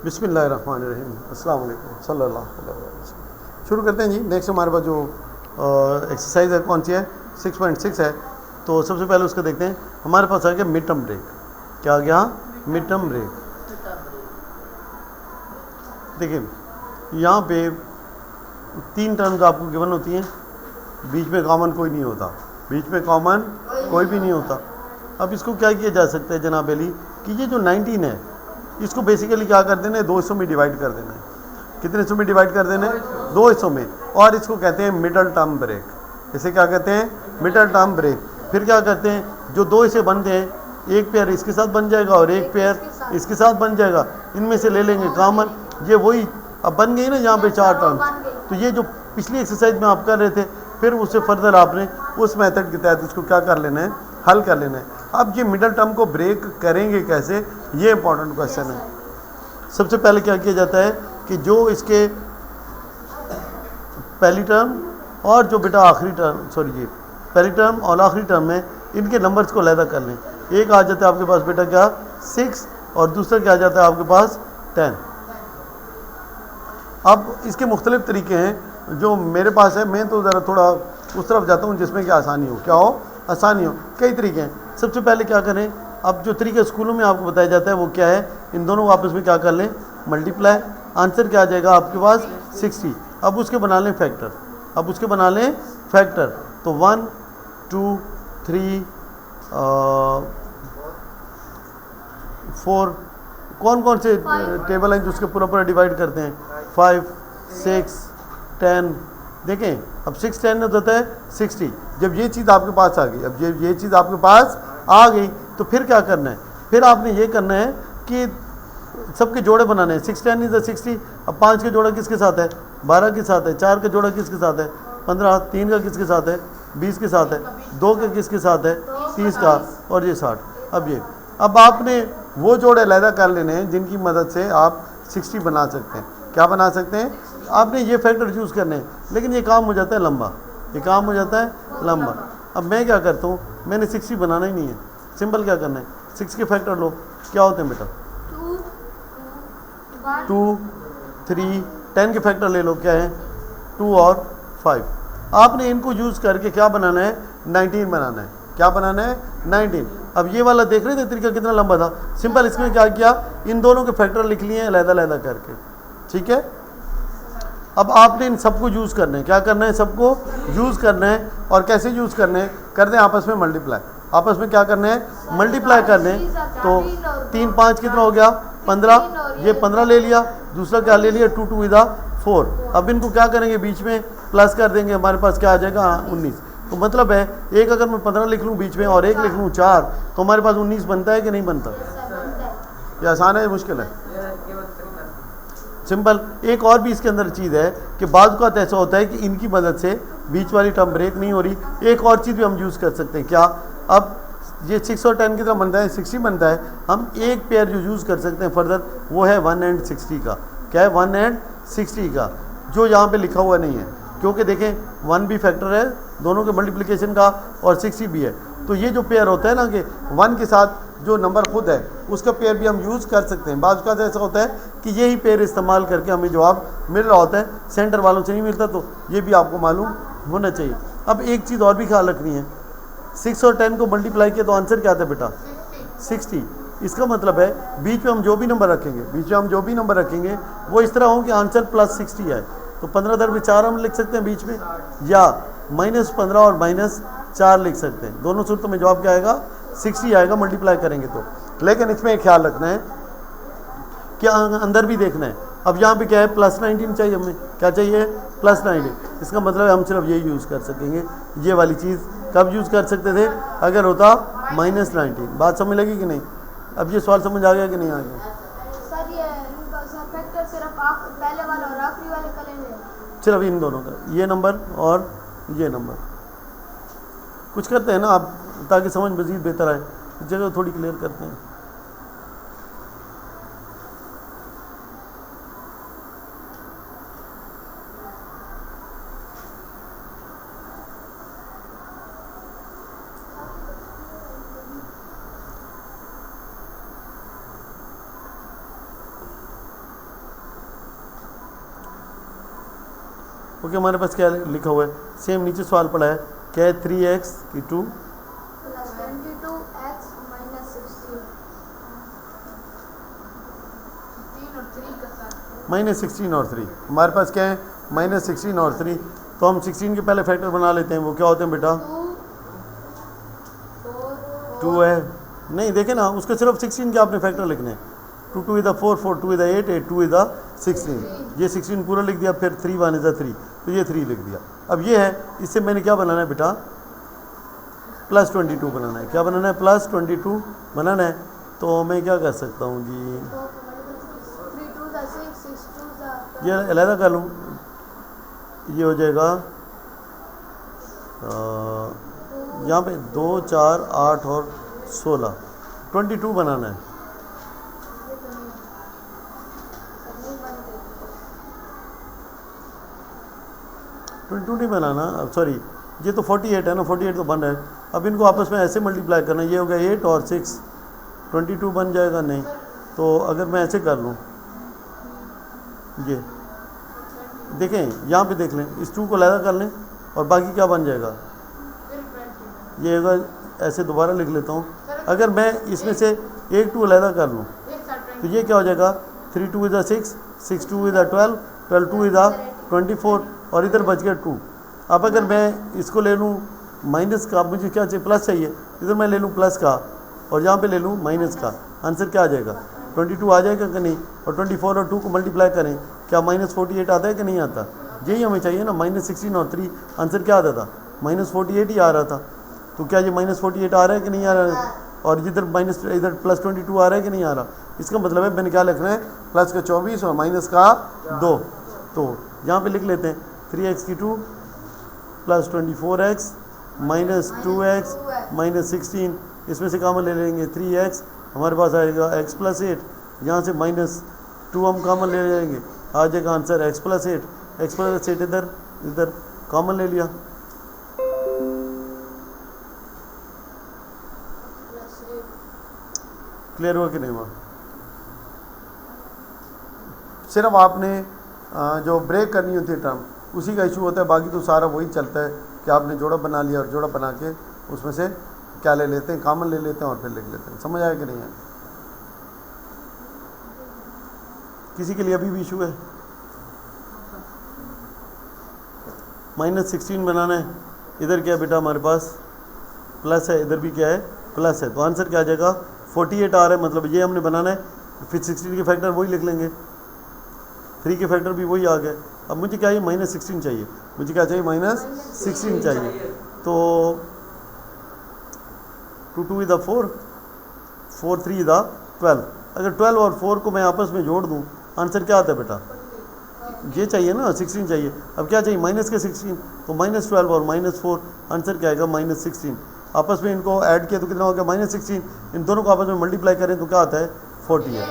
बिस्मिल्लाहिर्रहमानिर्रहीम, अस्सलाम वालेकुम, सल्लल्लाहु अलैहि वसल्लम। शुरू करते हैं जी। नेक्स्ट हमारे पास जो एक्सरसाइज है कौन सी है, 6.6 है। तो सबसे पहले उसका देखते हैं। हमारे पास आ गया मिड टर्म ब्रेक। क्या आ गया? Mid term break. देखिए यहाँ पे 3 टर्म्स आपको गिवन होती हैं, बीच में कॉमन कोई नहीं होता, बीच में कॉमन कोई भी नहीं होता। अब इसको क्या किया जा सकता है जनाब अली, कि ये जो 19 है इसको बेसिकली क्या कर देना है, 2 हिस्सों में डिवाइड कर देना है। कितने हिस्सों में डिवाइड कर देना है? 2 हिस्सों में। और इसको कहते हैं मिडल टर्म ब्रेक। इसे क्या कहते हैं? Middle term break. फिर क्या करते हैं, जो 2 हिस्से बनते हैं, एक पेयर इसके साथ बन जाएगा और एक पेयर इसके साथ बन जाएगा, इनमें से ले लेंगे कॉमन। ये वही अब बन गई ना यहाँ पे 4 टर्म्स। तो ये जो पिछली एक्सरसाइज में आप कर रहे थे, फिर उससे फर्दर आपने उस मेथड के तहत इसको क्या कर लेना है, हल कर लेना है। अब ये मिडल टर्म को ब्रेक करेंगे कैसे, ये इंपॉर्टेंट क्वेश्चन है। सबसे पहले क्या किया जाता है कि जो इसके पहली टर्म और जो बेटा आखिरी टर्म, सॉरी ये पहली टर्म और आखिरी टर्म है, इनके नंबर्स को अलग कर लें। एक आ जाता है आपके पास बेटा क्या, 6, और दूसरा क्या आ जाता है आपके पास 10। अब इसके मुख्तलिफ तरीके हैं जो मेरे पास है। मैं तो ज़रा थोड़ा उस तरफ जाता हूँ जिसमें कि आसानी हो। क्या हो? आसानी हो। कई तरीके हैं। सबसे पहले क्या करें, अब जो तरीका स्कूलों में आपको बताया जाता है वो क्या है, इन दोनों को आपस में क्या कर लें, मल्टीप्लाई। आंसर क्या आ जाएगा आपके पास? 60। अब उसके बना लें फैक्टर। अब उसके बना लें फैक्टर। तो 1 2 3 4, कौन कौन से टेबल हैं जो उसके पूरा पूरा डिवाइड करते हैं? 5 6 10। देखें अब 6 10 में होता है 60। जब ये चीज़ आपके पास आ गई, अब ये चीज़ आपके पास आ गई, तो फिर क्या करना है, फिर आपने ये करना है कि सबके जोड़े बनाने हैं। 6 10 इज 60। अब 5 का जोड़ा किसके साथ है? 12 के साथ है। 4 का जोड़ा किसके साथ है? 15। 3 का किसके साथ है? 20 के साथ है। 2 का किसके साथ है? 30 का। और ये 60। अब आपने वो जोड़े अलहदा कर लेने हैं जिनकी मदद से आप 60 बना सकते हैं। क्या बना सकते हैं? आपने ये फैक्टर चूज़ करने हैं, लेकिन ये काम हो जाता है लंबा, ये काम हो जाता है लंबा। अब मैं क्या करता हूँ, मैंने 60 बनाना ही नहीं है। सिंपल क्या करना है, 6 के फैक्टर लो। क्या होते हैं बेटा? 2 3। 10 के फैक्टर ले लो, क्या है? 2 और 5। आपने इनको यूज़ करके क्या बनाना है? 19 बनाना है। क्या बनाना है? 19। अब ये वाला देख रहे थे तरीका कितना लंबा था। सिंपल इसमें क्या किया, इन दोनों के फैक्टर लिख लिए अलहदा अलहदा करके। ठीक है। अब आपने इन सबको यूज़ करना है। क्या करना है? सबको यूज़ करना है। और कैसे यूज़ करने हैं? कर दें आपस में मल्टीप्लाई। आपस में क्या करना है? मल्टीप्लाई कर दें। तो 3 5 कितना हो गया? 15। ये 15 ले लिया। दूसरा क्या ले लिया? 2 2 इधर 4। अब इनको क्या करेंगे, बीच में प्लस कर देंगे। हमारे पास क्या आ जाएगा? 19। तो मतलब है एक अगर मैं 15 लिख लूँ बीच में और एक लिख लूँ 4, तो हमारे पास 19 बनता है कि नहीं बनता? ये आसान है, मुश्किल है? सिंपल। एक और भी इसके अंदर चीज़ है कि बाज़ का ऐसा होता है कि इनकी मदद से बीच वाली टर्म ब्रेक नहीं हो रही। एक और चीज़ भी हम यूज़ कर सकते हैं। क्या? अब ये 6 और 10 की तरह बनता है, 60 बनता है। हम एक पेयर जो यूज़ कर सकते हैं फर्दर, वो है 1 and 60 का। क्या है? 1 and 60 का, जो यहाँ पे लिखा हुआ नहीं है, क्योंकि देखें 1 भी फैक्टर है दोनों के मल्टीप्लिकेशन का और 60 भी है। तो ये जो पेयर होता है ना कि 1 के साथ जो नंबर खुद है उसका पेयर भी हम यूज़ कर सकते हैं। बाज़ का ऐसा होता है कि यही पेयर इस्तेमाल करके हमें जवाब मिल रहा होता है, सेंटर वालों से नहीं मिलता। तो ये भी आपको मालूम होना चाहिए। अब एक चीज़ और भी ख्याल रखनी है, 6 और 10 को मल्टीप्लाई किया तो आंसर क्या आता है बेटा? 60। इसका मतलब है बीच में हम जो भी नंबर रखेंगे, वो इस तरह हो कि आंसर प्लस 60 है। तो 15 दर में 4 हम लिख सकते हैं बीच में, या -15 और -4 लिख सकते हैं। दोनों सूरतों में जवाब क्या आएगा? 60 आएगा मल्टीप्लाई करेंगे तो। लेकिन इसमें एक ख्याल रखना है कि अंदर भी देखना है। अब यहाँ पे क्या है? प्लस 19 चाहिए हमें। क्या चाहिए? प्लस 19। इसका मतलब है हम सिर्फ ये यूज़ कर सकेंगे। ये वाली चीज़ कब यूज़ कर सकते थे? अगर होता -19। बात समझ लगी कि नहीं? अब ये सवाल समझ आ गया कि नहीं आ गया? सर ये फैक्टर सिर्फ पहले वाला और आखिरी वाले का लेंगे? सिर्फ इन दोनों का, ये नंबर और ये नंबर। कुछ करते हैं ना आप ताकि समझ मज़ीद बेहतर आए, जगह थोड़ी क्लियर करते हैं। ओके, हमारे पास क्या लिखा हुआ है, सेम नीचे सवाल पड़ा है, क्या है 3x की 2 प्लस 22x माइनस 16 -16 और 3। हमारे पास क्या है -16 और 3, तो हम 16 के पहले फैक्टर बना लेते हैं। वो क्या होते हैं बेटा, 2 है, नहीं देखे ना, उसके सिर्फ 16 के आपने फैक्टर लिखने हैं। 2 2 इधर 4 4 2 इधर 8 8 2 इधर 16, ये 16 पूरा लिख दिया, फिर 3 1 इधर 3, तो ये 3 लिख दिया। अब ये है, इससे मैंने क्या बनाना है बेटा, +22 बनाना है। क्या बनाना है, +22 बनाना है। तो मैं क्या कर सकता हूँ जी, 3 2 6 6 2 ये अलहदा कर लूँ, ये हो जाएगा यहाँ पे 2 4 8 और 16, 22 बनाना है। टू नहीं बनाना, अब सॉरी, ये तो 48 है ना, 48 तो बन रहा है। अब इनको आपस में ऐसे मल्टीप्लाई करना, ये हो गया 8 और 6, 22 बन जाएगा नहीं। तो अगर मैं ऐसे कर लूँ, ये देखें, यहाँ पे देख लें, इस 2 को अलहदा कर लें और बाकी क्या बन जाएगा, ये होगा, ऐसे दोबारा लिख लेता हूँ। अगर मैं इसमें से एक 2 अलहदा कर लूँ तो ये क्या हो जाएगा, 3 2 इधर 6 6 2 इधर 12 12 2 इधर 24 और इधर बच गया 2। अब अगर मैं इसको ले लूँ माइनस का, मुझे क्या चाहिए, प्लस चाहिए, इधर मैं ले लूँ प्लस का और यहाँ पे ले लूँ माइनस का, आंसर क्या आ जाएगा, 22 आ जाएगा कि नहीं। और 24 और 2 को मल्टीप्लाई करें, क्या -48 आता है कि नहीं आता, यही हमें चाहिए ना। -16 और 3 आंसर क्या आता था, -48 ही आ रहा था। तो क्या ये -48 आ रहा है कि नहीं आ रहा है, और इधर इधर +22 आ रहा है कि नहीं आ रहा। इसका मतलब है मैंने क्या लिखना है, प्लस का 24 और माइनस का 2। तो यहाँ पे लिख लेते हैं 3x की 2 plus 24x minus 2x minus 16, इसमें से कॉमन ले लेंगे 3x, हमारे पास आएगा x + 8, यहाँ से -2 हम कॉमन ले लेंगे, आ जाएगा आंसर x + 8, x + 8 इधर कॉमन ले लिया। क्लियर हुआ कि नहीं हुआ। सिर्फ आपने जो ब्रेक करनी होती है टर्म, उसी का इशू होता है, बाकी तो सारा वही चलता है कि आपने जोड़ा बना लिया और जोड़ा बना के उसमें से क्या ले लेते हैं, कॉमन ले लेते हैं और फिर लिख लेते हैं। समझ आया कि नहीं है, किसी के लिए अभी भी इशू है। -16 बनाना है, इधर क्या है बेटा, हमारे पास प्लस है, इधर भी क्या है प्लस है, तो आंसर क्या आ जाएगा 48 आ रहा है, मतलब ये हमने बनाना है। फिर 16 के फैक्टर वही लिख लेंगे, 3 के फैक्टर भी वही आ गए। अब मुझे क्या चाहिए, -16 चाहिए, मुझे क्या चाहिए, -16 चाहिए। तो 2 2 इधर 4 4 3 इधर 12, अगर 12 और 4 को मैं आपस में जोड़ दूं, आंसर क्या आता है बेटा, ये चाहिए ना, 16 चाहिए। अब क्या चाहिए, माइनस के 16, तो -12 और -4, आंसर क्या आएगा, -16। आपस में इनको ऐड किया तो कितना हो गया, -16, इन दोनों को आपस में मल्टीप्लाई करें तो क्या आता है 48।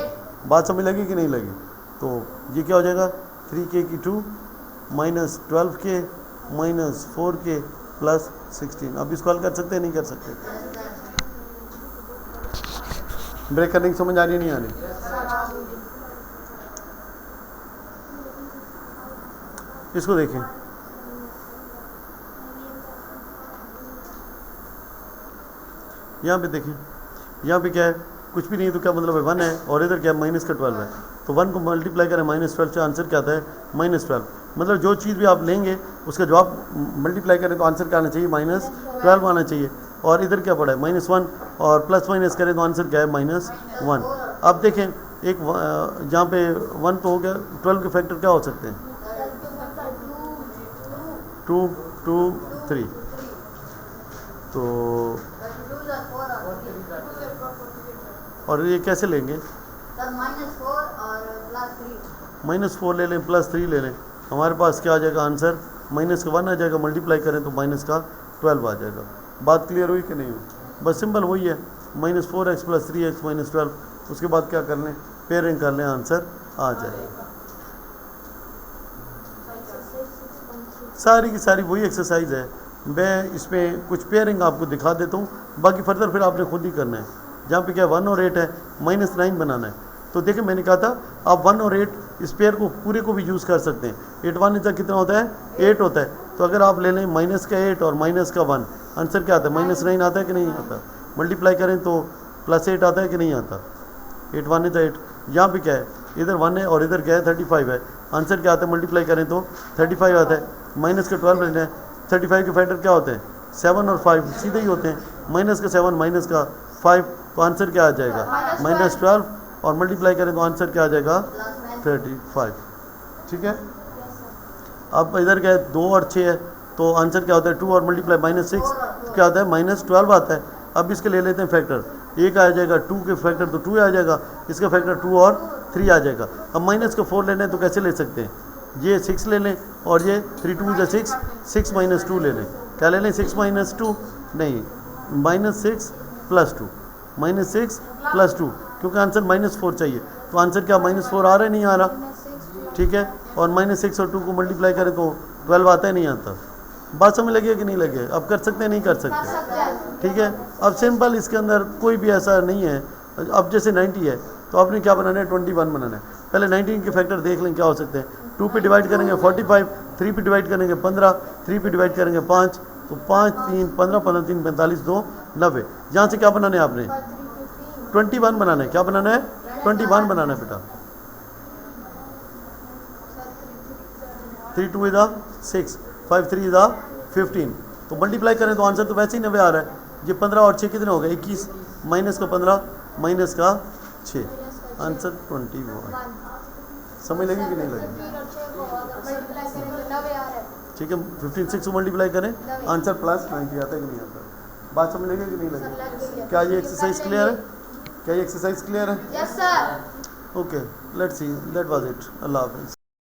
बात समझ लगी कि नहीं लगी। तो ये क्या हो जाएगा, 3k की 2 -12k -4k प्लस 16। अब इसको हल कर सकते हैं, नहीं कर सकते, ब्रेक करने की समझ आ रही नहीं आ रही। इसको देखें, यहाँ पे देखें, यहाँ पे क्या है, कुछ भी नहीं, तो क्या मतलब है 1 है, और इधर क्या है -12 है, तो 1 को मल्टीप्लाई करें -12 से, आंसर क्या आता है -12। मतलब जो चीज़ भी आप लेंगे उसका जवाब मल्टीप्लाई करें तो आंसर क्या आना चाहिए, -12 आना चाहिए। और इधर क्या पड़ा है, -1, और प्लस माइनस करें तो आंसर क्या है, -1। अब देखें, एक जहाँ पे 1 तो हो गया, 12 के फैक्टर क्या हो सकते हैं, 2 2 3, तो और ये कैसे लेंगे, -4 ले लें, +3 ले लें, हमारे पास क्या आ जाएगा आंसर, -1 आ जाएगा, मल्टीप्लाई करें तो -12 आ जाएगा। बात क्लियर हुई कि नहीं हुई। बस सिंपल वही है, -4x + 3x - 12, उसके बाद क्या कर लें, पेयरिंग कर लें, आंसर आ जाएगा। सारी की सारी वही एक्सरसाइज है। मैं इसमें कुछ पेयरिंग आपको दिखा देता हूँ, बाकी फर्दर फिर आपने खुद ही करना है। जहाँ पे क्या 1 और 8 है, -9 बनाना है, तो देखिए मैंने कहा था आप 1 और 8 इस पेयर को पूरे को भी यूज़ कर सकते हैं। 8 1 तक कितना होता है, 8 होता है। तो अगर आप ले लें माइनस का 8 और माइनस का 1, आंसर क्या आता है, -9 आता है कि नहीं आता। मल्टीप्लाई करें तो +8 आता है कि नहीं आता। 8 1 is 8, यहाँ पे क्या है, इधर 1 है और इधर क्या है 35 है। आंसर क्या आता है, मल्टीप्लाई करें तो 35 आता है। माइनस का 12 लेना है, 35 के फैक्टर क्या होते हैं, 7 और 5 सीधे ही होते हैं। माइनस का 7 माइनस का 5, तो आंसर क्या आ जाएगा, -12, और मल्टीप्लाई करें तो आंसर क्या आ जाएगा 35। ठीक है। अब इधर क्या है 2 और 6 है, तो आंसर क्या होता है 2 और मल्टीप्लाई -6 क्या आता है, -12 आता है। अब इसके ले लेते हैं फैक्टर, एक आ जाएगा 2 के फैक्टर तो 2 आ जाएगा, इसका फैक्टर 2 और 3 आ जाएगा। अब माइनस का 4 लेना है तो कैसे ले सकते हैं, ये 6 ले लें और ये 3 2 is 6, 6 - 2 ले लें। क्या ले लें, 6 - 2 नहीं, -6 + 2, -6 + 2, क्योंकि आंसर -4 चाहिए। तो आंसर क्या -4 आ रहा है, नहीं आ रहा। ठीक है। और -6 और 2 को मल्टीप्लाई करें तो 12 आता है, नहीं आता। बात समझ लगी कि नहीं लगे, अब कर सकते हैं नहीं कर सकते। ठीक है। अब सिंपल इसके अंदर कोई भी ऐसा नहीं है। अब जैसे 90 है तो आपने क्या बनाना है, 21 बनाना है। पहले 19 के फैक्टर देख लें क्या हो सकते हैं। 2 पे डिवाइड करेंगे 45, 3 पे डिवाइड करेंगे 15, 3 पे डिवाइड करेंगे 5, तो 5 3 15, 15 3 45, 2 90। यहाँ से क्या बनाना है आपने, 21 बनाना है। क्या बनाना है, 21 बनाना है बेटा। 3 2 is 6, 5 3 is 15। तो मल्टीप्लाई करें तो आंसर तो वैसे ही 90 आ रहा है। ये 15 और 6 कितने हो गए, 21, माइनस का 15 माइनस का 6, आंसर 21। समझ लगी कि नहीं लगी। ठीक है। 15 6 को मल्टीप्लाई करें, आंसर +90 आता है कि नहीं आता। बात समझ लगी कि नहीं लगी। क्या ये एक्सरसाइज क्लियर है, क्या ये एक्सरसाइज क्लियर है। Yes sir. Okay, let's see, that was it. अल्लाह हाफिज़।